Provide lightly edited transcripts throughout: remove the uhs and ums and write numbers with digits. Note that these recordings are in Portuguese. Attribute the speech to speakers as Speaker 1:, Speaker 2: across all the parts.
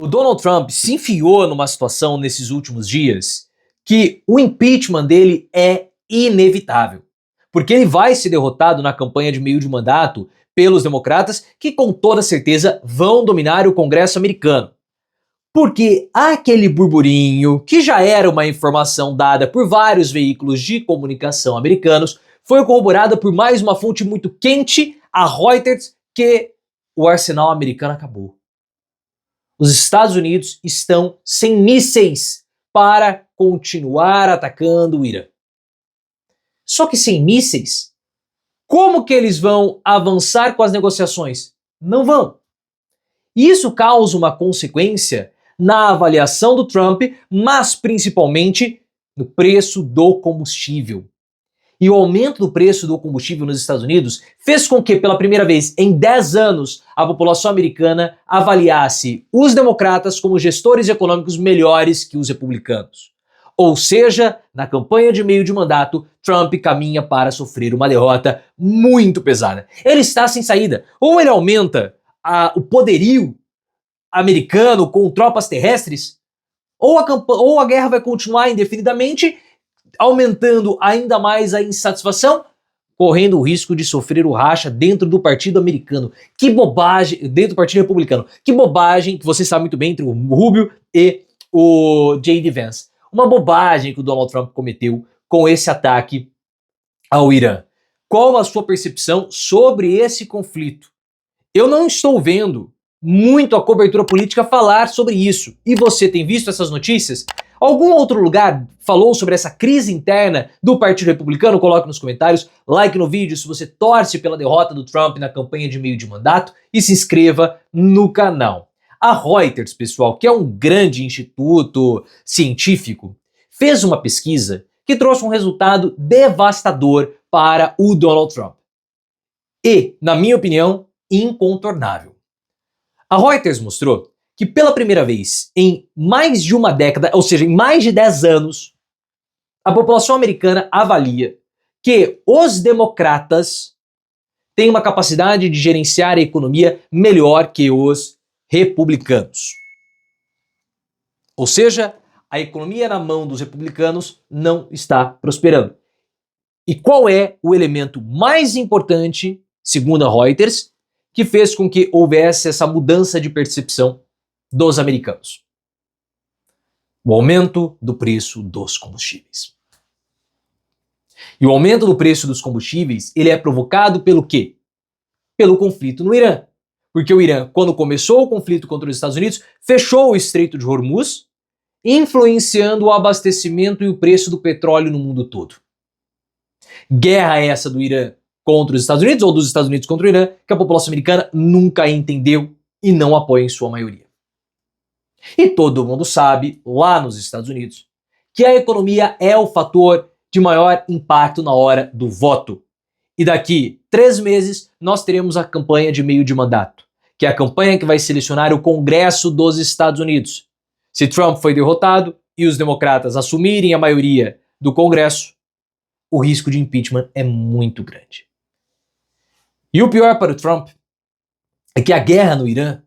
Speaker 1: O Donald Trump se enfiou numa situação nesses últimos dias que o impeachment dele é inevitável. Porque ele vai ser derrotado na campanha de meio de mandato pelos democratas, que com toda certeza vão dominar o Congresso americano. Porque aquele burburinho, que já era uma informação dada por vários veículos de comunicação americanos, foi corroborada por mais uma fonte muito quente, a Reuters, que o arsenal americano acabou. Os Estados Unidos estão sem mísseis para continuar atacando o Irã. Só que sem mísseis, como que eles vão avançar com as negociações? Não vão. Isso causa uma consequência na avaliação do Trump, mas principalmente no preço do combustível. E o aumento do preço do combustível nos Estados Unidos fez com que, pela primeira vez em 10 anos, a população americana avaliasse os democratas como gestores econômicos melhores que os republicanos. Ou seja, na campanha de meio de mandato, Trump caminha para sofrer uma derrota muito pesada. Ele está sem saída. Ou ele aumenta o poderio americano com tropas terrestres, ou a guerra vai continuar indefinidamente, aumentando ainda mais a insatisfação, correndo o risco de sofrer o racha dentro do partido americano. Que bobagem, dentro do partido republicano. Que bobagem, que você sabe muito bem, entre o Rubio e o J.D. Vance. Uma bobagem que o Donald Trump cometeu com esse ataque ao Irã. Qual a sua percepção sobre esse conflito? Eu não estou vendo muito a cobertura política falar sobre isso. E você tem visto essas notícias? Algum outro lugar falou sobre essa crise interna do Partido Republicano? Coloque nos comentários, like no vídeo se você torce pela derrota do Trump na campanha de meio de mandato e se inscreva no canal. A Reuters, pessoal, que é um grande instituto científico, fez uma pesquisa que trouxe um resultado devastador para o Donald Trump. E, na minha opinião, incontornável. A Reuters mostrou que pela primeira vez em mais de uma década, ou seja, em mais de 10 anos, a população americana avalia que os democratas têm uma capacidade de gerenciar a economia melhor que os republicanos. Ou seja, a economia na mão dos republicanos não está prosperando. E qual é o elemento mais importante, segundo a Reuters, que fez com que houvesse essa mudança de percepção dos americanos? O aumento do preço dos combustíveis. E o aumento do preço dos combustíveis, ele é provocado pelo quê? Pelo conflito no Irã. Porque o Irã, quando começou o conflito contra os Estados Unidos, fechou o Estreito de Hormuz, influenciando o abastecimento e o preço do petróleo no mundo todo. Guerra essa do Irã contra os Estados Unidos, ou dos Estados Unidos contra o Irã, que a população americana nunca entendeu e não apoia em sua maioria. E todo mundo sabe, lá nos Estados Unidos, que a economia é o fator de maior impacto na hora do voto. E daqui 3 meses nós teremos a campanha de meio de mandato, que é a campanha que vai selecionar o Congresso dos Estados Unidos. Se Trump foi derrotado e os democratas assumirem a maioria do Congresso, o risco de impeachment é muito grande. E o pior para o Trump é que a guerra no Irã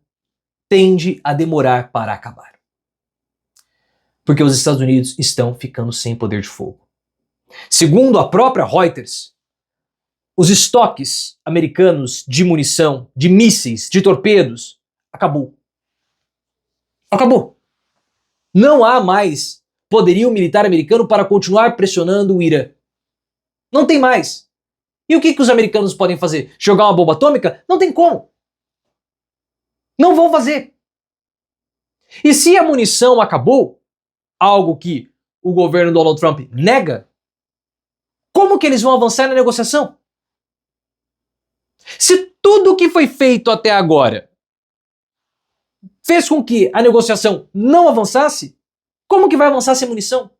Speaker 1: tende a demorar para acabar. Porque os Estados Unidos estão ficando sem poder de fogo. Segundo a própria Reuters, os estoques americanos de munição, de mísseis, de torpedos, acabou. Acabou. Não há mais poderio militar americano para continuar pressionando o Irã. Não tem mais. E o que os americanos podem fazer? Jogar uma bomba atômica? Não tem como. Não vão fazer. E se a munição acabou, algo que o governo Donald Trump nega, como que eles vão avançar na negociação? Se tudo o que foi feito até agora fez com que a negociação não avançasse, como que vai avançar sem munição?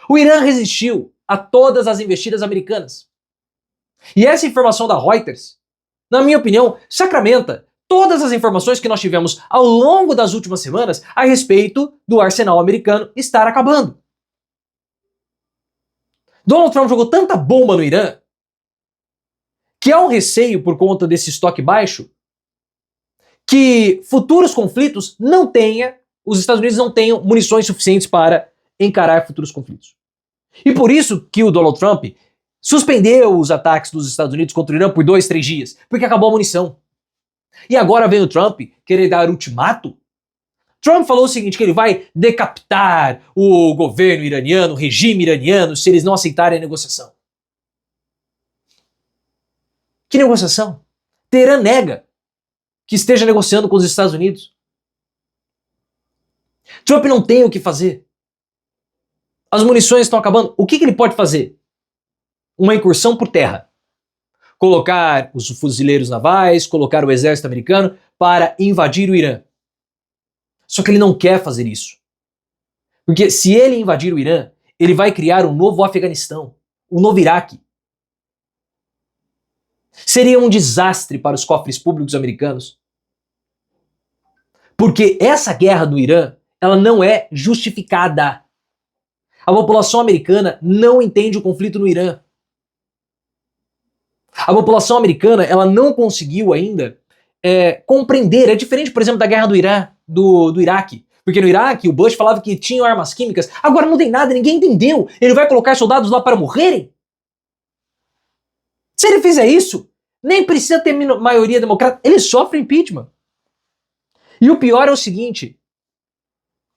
Speaker 1: O Irã resistiu a todas as investidas americanas. E essa informação da Reuters, na minha opinião, sacramenta todas as informações que nós tivemos ao longo das últimas semanas a respeito do arsenal americano estar acabando. Donald Trump jogou tanta bomba no Irã que há um receio por conta desse estoque baixo que futuros conflitos os Estados Unidos não tenham munições suficientes para encarar futuros conflitos. E por isso que o Donald Trump suspendeu os ataques dos Estados Unidos contra o Irã por 2, 3 dias, porque acabou a munição. E agora vem o Trump querer dar ultimato? Trump falou o seguinte, que ele vai decapitar o governo iraniano, o regime iraniano, se eles não aceitarem a negociação. Que negociação? Teherã nega que esteja negociando com os Estados Unidos. Trump não tem o que fazer. As munições estão acabando. O que ele pode fazer? Uma incursão por terra. Colocar os fuzileiros navais, colocar o exército americano para invadir o Irã. Só que ele não quer fazer isso. Porque se ele invadir o Irã, ele vai criar um novo Afeganistão, um novo Iraque. Seria um desastre para os cofres públicos americanos. Porque essa guerra do Irã, ela não é justificada. A população americana não entende o conflito no Irã. A população americana, ela não conseguiu ainda compreender. É diferente, por exemplo, da guerra do Iraque. Porque no Iraque, o Bush falava que tinham armas químicas. Agora não tem nada, ninguém entendeu. Ele vai colocar soldados lá para morrerem? Se ele fizer isso, nem precisa ter maioria democrata. Ele sofre impeachment. E o pior é o seguinte.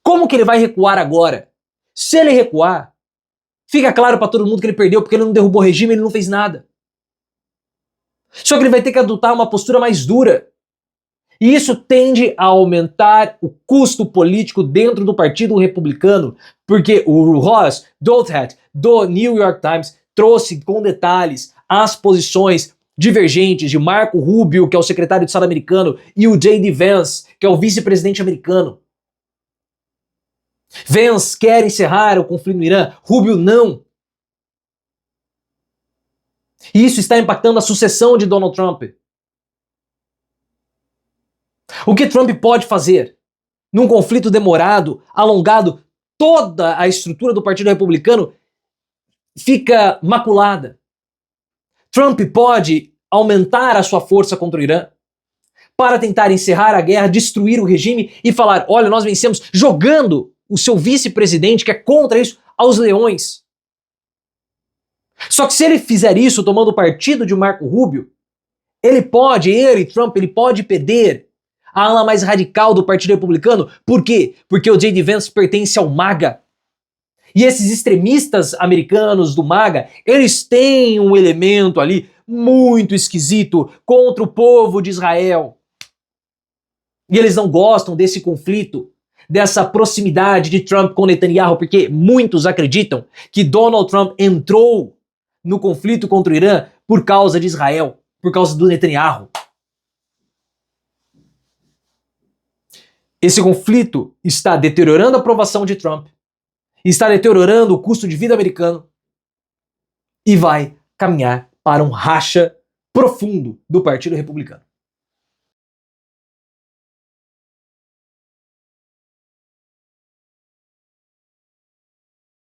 Speaker 1: Como que ele vai recuar agora? Se ele recuar, fica claro para todo mundo que ele perdeu, porque ele não derrubou o regime, ele não fez nada. Só que ele vai ter que adotar uma postura mais dura. E isso tende a aumentar o custo político dentro do Partido Republicano, porque o Ross Douthat, do New York Times, trouxe com detalhes as posições divergentes de Marco Rubio, que é o secretário de Estado americano, e o J.D. Vance, que é o vice-presidente americano. Vance quer encerrar o conflito no Irã, Rubio não. E isso está impactando a sucessão de Donald Trump. O que Trump pode fazer num conflito demorado, alongado, toda a estrutura do Partido Republicano fica maculada. Trump pode aumentar a sua força contra o Irã para tentar encerrar a guerra, destruir o regime e falar, olha, nós vencemos, jogando o seu vice-presidente, que é contra isso, aos leões. Só que se ele fizer isso tomando o partido de Marco Rubio, Trump, ele pode perder a ala mais radical do Partido Republicano. Por quê? Porque o J.D. Vance pertence ao MAGA. E esses extremistas americanos do MAGA, eles têm um elemento ali muito esquisito contra o povo de Israel. E eles não gostam desse conflito, dessa proximidade de Trump com Netanyahu, porque muitos acreditam que Donald Trump entrou no conflito contra o Irã por causa de Israel, por causa do Netanyahu. Esse conflito está deteriorando a aprovação de Trump, está deteriorando o custo de vida americano e vai caminhar para um racha profundo do Partido Republicano.